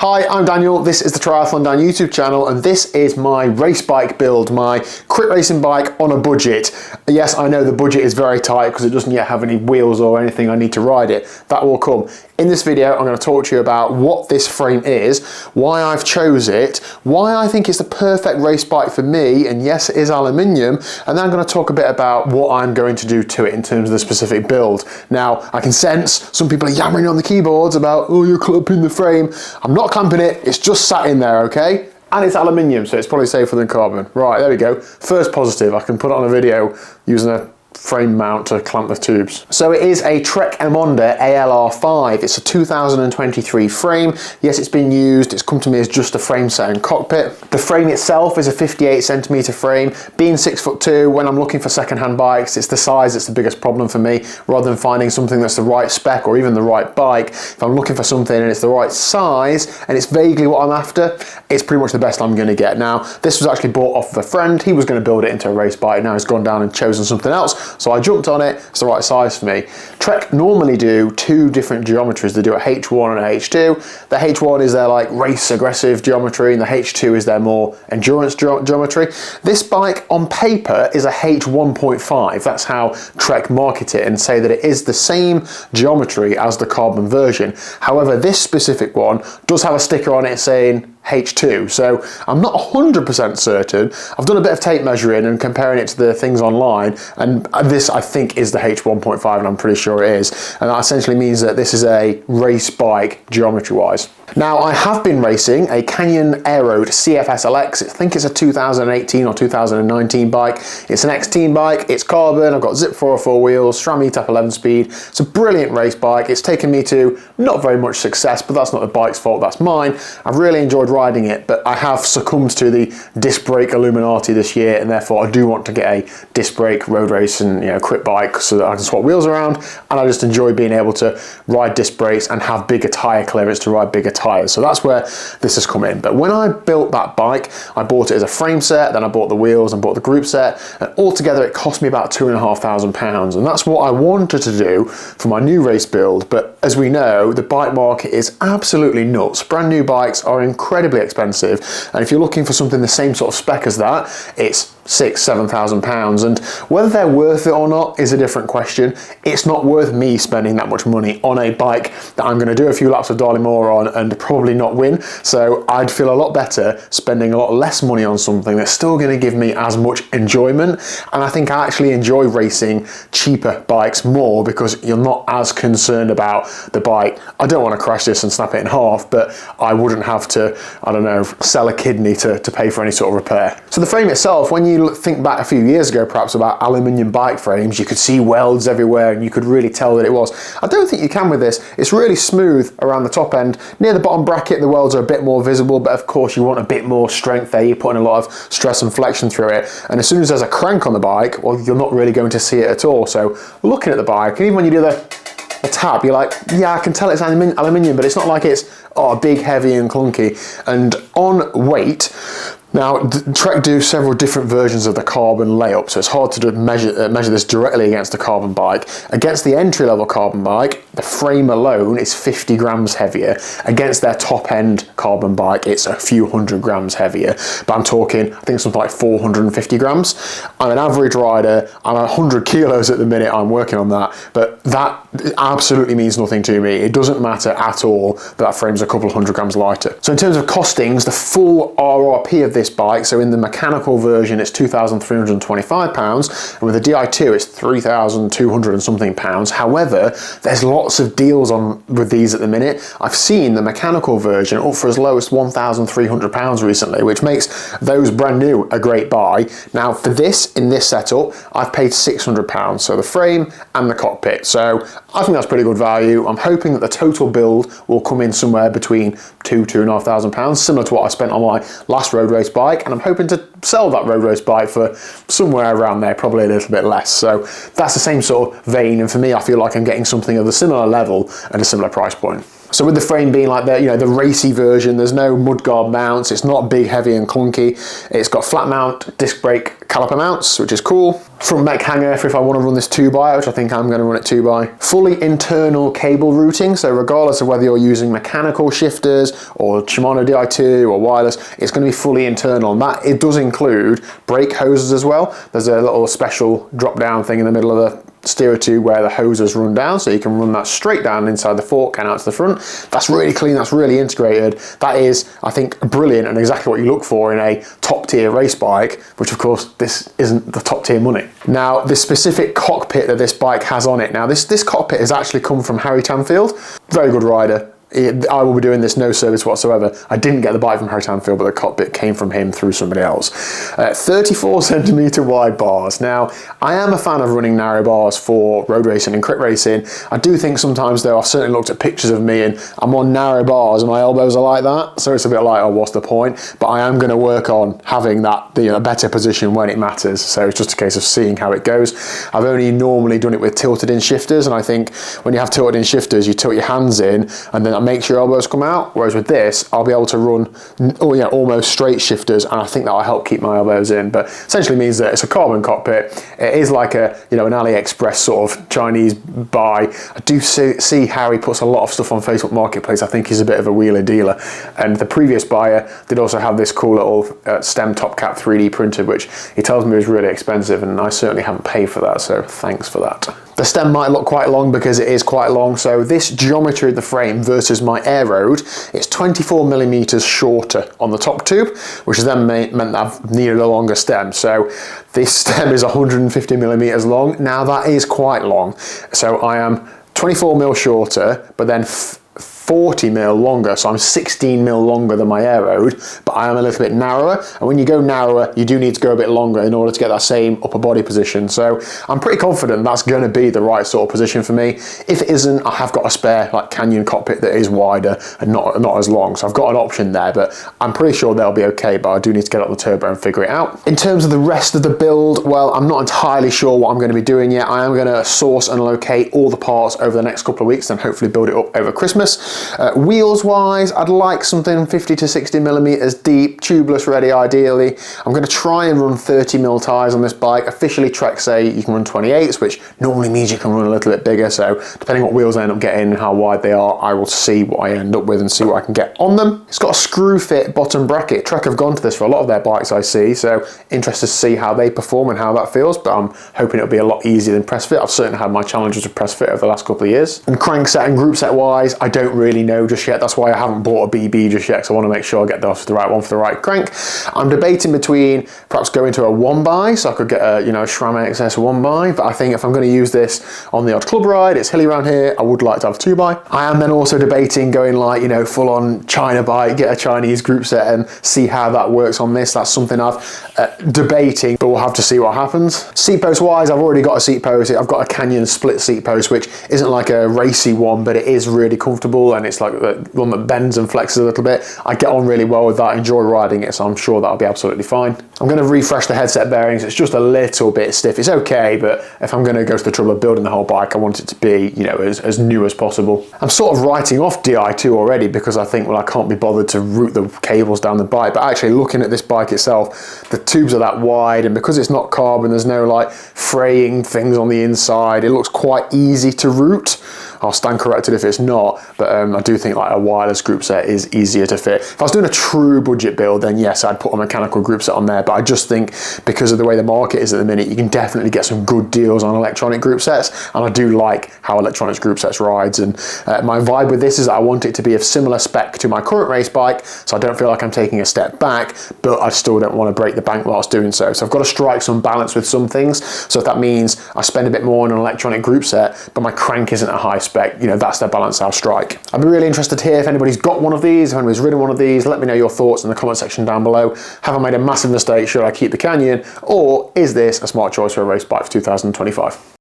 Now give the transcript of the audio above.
Hi, I'm Daniel, this is the TriathlonDan YouTube channel, and this is my race bike build, my crit racing bike on a budget. Yes, I know the budget is very tight because it doesn't yet have any wheels or anything I need to ride it. That will come. In this video, I'm going to talk to you about what this frame is, why I've chose it, why I think it's the perfect race bike for me, and yes, it is aluminium, and then I'm going to talk a bit about what I'm going to do to it in terms of the specific build. Now, I can sense some people are yammering on the keyboards about, oh, you're clamping the frame. I'm not clamping it, it's just sat in there, okay? And it's aluminium, so it's probably safer than carbon. Right, there we go. First positive, I can put it on a video using a frame mount to clamp the tubes. So it is a Trek Emonda ALR 5. It's a 2023 frame. Yes, it's been used. It's come to me as just a frame set in Cockpit. The frame itself is a 58cm frame. Being 6'2", when I'm looking for second-hand bikes, it's the size that's the biggest problem for me, rather than finding something that's the right spec or even the right bike. If I'm looking for something and it's the right size and it's vaguely what I'm after, it's pretty much the best I'm going to get. Now, this was actually bought off of a friend. He was going to build it into a race bike. Now he's gone down and chosen something else. So I jumped on it, it's the right size for me. Trek normally do two different geometries. They do a H1 and a H2. The H1 is their like race aggressive geometry, and the H2 is their more endurance geometry. This bike on paper is a H1.5. That's how Trek market it and say that it is the same geometry as the carbon version. However, this specific one does have a sticker on it saying H2, so I'm not 100% certain. I've done a bit of tape measuring and comparing it to the things online, and this I think is the H1.5, and I'm pretty sure it is, and that essentially means that this is a race bike geometry wise. Now, I have been racing a Canyon Aeroad CFS LX. I think it's a 2018 or 2019 bike. It's an X-Teen bike, it's carbon, I've got Zip 404 wheels, SRAM ETAP 11 speed. It's a brilliant race bike. It's taken me to not very much success, but that's not the bike's fault, that's mine. I've really enjoyed riding it, but I have succumbed to the disc brake Illuminati this year, and therefore I do want to get a disc brake road race and crit bike so that I can swap wheels around, and I just enjoy being able to ride disc brakes and have bigger tyre clearance to ride bigger tyres. So that's where this has come in. But when I built that bike, I bought it as a frame set, then I bought the wheels and bought the group set, and altogether it cost me about £2,500, and that's what I wanted to do for my new race build. But as we know, the bike market is absolutely nuts. Brand new bikes are incredibly expensive, and if you're looking for something the same sort of spec as that, it's £6,000-7,000, and whether they're worth it or not is a different question. It's not worth me spending that much money on a bike that I'm going to do a few laps of Darley Moor on and probably not win, so I'd feel a lot better spending a lot less money on something that's still going to give me as much enjoyment. And I think I actually enjoy racing cheaper bikes more because you're not as concerned about the bike. I don't want to crash this and snap it in half, but I wouldn't have to, I don't know, sell a kidney to pay for any sort of repair. So the frame itself, when you think back a few years ago perhaps about aluminium bike frames, you could see welds everywhere and you could really tell that it was. I don't think you can with this. It's really smooth around the top end. Near the bottom bracket, the welds are a bit more visible, but of course you want a bit more strength there. You're putting a lot of stress and flexion through it, and as soon as there's a crank on the bike, well, you're not really going to see it at all. So looking at the bike, and even when you do the tap, you're like, yeah, I can tell it's aluminium, but it's not like it's big, heavy and clunky. And on weight, now, Trek do several different versions of the carbon layup, so it's hard to measure this directly against the carbon bike. Against the entry-level carbon bike, the frame alone is 50 grams heavier. Against their top-end carbon bike, it's a few hundred grams heavier. But I'm talking, I think something like 450 grams. I'm an average rider. I'm 100 kilos at the minute. I'm working on that. But that absolutely means nothing to me. It doesn't matter at all that frame's a couple of hundred grams lighter. So in terms of costings, the full RRP of this bike, so in the mechanical version it's £2,325, and with the Di2 it's £3,200 and something pounds. However, there's lots of deals on with these at the minute. I've seen the mechanical version up for as low as £1,300 recently, which makes those brand new a great buy. Now for this, in this setup, I've paid £600, so the frame and the cockpit. So I think that's pretty good value. I'm hoping that the total build will come in somewhere between £2,500, similar to what I spent on my last road race bike, and I'm hoping to sell that road race bike for somewhere around there, probably a little bit less. So that's the same sort of vein, and for me I feel like I'm getting something of a similar level at a similar price point. So with the frame being like the racy version, there's no mudguard mounts, it's not big, heavy and clunky. It's got flat mount disc brake caliper mounts, which is cool. Front mech hanger for if I want to run this 2x, which I think I'm going to run it 2x. Fully internal cable routing, so regardless of whether you're using mechanical shifters or Shimano Di2 or wireless, it's going to be fully internal. And that it does include brake hoses as well. There's a little special drop down thing in the middle of the steerer tube where the hoses run down, so you can run that straight down inside the fork and out to the front. That's really clean, that's really integrated. That is, I think, brilliant and exactly what you look for in a top tier race bike, which of course this isn't the top tier money. Now, this specific cockpit that this bike has on it, now this cockpit has actually come from Harry Tanfield, very good rider. I will be doing this no service whatsoever. I didn't get the bike from Harry Tanfield, but the cockpit came from him through somebody else. 34 centimetre wide bars. Now, I am a fan of running narrow bars for road racing and crit racing. I do think sometimes though, I've certainly looked at pictures of me and I'm on narrow bars and my elbows are like that. So it's a bit like, oh, what's the point? But I am going to work on having that, a better position when it matters. So it's just a case of seeing how it goes. I've only normally done it with tilted in shifters. And I think when you have tilted in shifters, you tilt your hands in and then makes your elbows come out, whereas with this I'll be able to run almost straight shifters, and I think that'll help keep my elbows in. But essentially means that it's a carbon cockpit. It is like an AliExpress sort of Chinese buy. I do see Harry puts a lot of stuff on Facebook Marketplace. I think he's a bit of a wheeler dealer, and the previous buyer did also have this cool little stem top cap 3D printed, which he tells me is really expensive, and I certainly haven't paid for that, so thanks for that. The stem might look quite long because it is quite long, so this geometry of the frame versus my Air Road, it's 24 millimeters shorter on the top tube, which has then meant that I've needed a longer stem. So this stem is 150 millimeters long. Now that is quite long. So I am 24 mil shorter, but then 40 mil longer, so I'm 16 mil longer than my Air Road, but I am a little bit narrower, and when you go narrower you do need to go a bit longer in order to get that same upper body position. So I'm pretty confident that's going to be the right sort of position for me. If it isn't, I have got a spare like Canyon cockpit that is wider and not as long, so I've got an option there, but I'm pretty sure they'll be okay, but I do need to get up the turbo and figure it out. In terms of the rest of the build, well, I'm not entirely sure what I'm going to be doing yet. I am going to source and locate all the parts over the next couple of weeks and hopefully build it up over Christmas. Wheels wise, I'd like something 50 to 60 millimeters deep, tubeless ready ideally. I'm going to try and run 30 mil tyres on this bike. Officially Trek say you can run 28s, which normally means you can run a little bit bigger, so depending what wheels I end up getting and how wide they are, I will see what I end up with and see what I can get on them. It's got a screw fit bottom bracket. Trek have gone to this for a lot of their bikes I see, so interested to see how they perform and how that feels, but I'm hoping it'll be a lot easier than press fit. I've certainly had my challenges with press fit over the last couple of years. And crank set and group set wise, I don't really know just yet. That's why I haven't bought a BB just yet, because I want to make sure I get the right one for the right crank. I'm debating between perhaps going to a 1x, so I could get a SRAM XS 1x, but I think if I'm going to use this on the odd club ride, it's hilly around here, I would like to have a 2x. I am then also debating going like, full on China bike, get a Chinese group set and see how that works on this. That's something I've debating, but we'll have to see what happens. Seat post wise, I've already got a seat post. I've got a Canyon split seat post, which isn't like a racy one, but it is really comfortable, and it's like the one that bends and flexes a little bit. I get on really well with that, enjoy riding it, so I'm sure that'll be absolutely fine. I'm going to refresh the headset bearings. It's just a little bit stiff. It's okay, but if I'm going to go to the trouble of building the whole bike, I want it to be, as new as possible. I'm sort of writing off Di2 already because I think, well, I can't be bothered to route the cables down the bike, but actually looking at this bike itself, the tubes are that wide, and because it's not carbon, there's no like fraying things on the inside. It looks quite easy to route. I'll stand corrected if it's not, but I do think like a wireless group set is easier to fit. If I was doing a true budget build, then yes, I'd put a mechanical group set on there, but I just think because of the way the market is at the minute, you can definitely get some good deals on electronic group sets, and I do like how electronics group sets rides, and my vibe with this is that I want it to be of similar spec to my current race bike, so I don't feel like I'm taking a step back, but I still don't want to break the bank whilst doing so. So I've got to strike some balance with some things, so if that means I spend a bit more on an electronic group set, but my crank isn't a high spec, that's the balance I'll strike. I'd be really interested to hear if anybody's got one of these, if anybody's ridden one of these. Let me know your thoughts in the comment section down below. Have I made a massive mistake? Should I keep the Canyon? Or is this a smart choice for a race bike for 2025?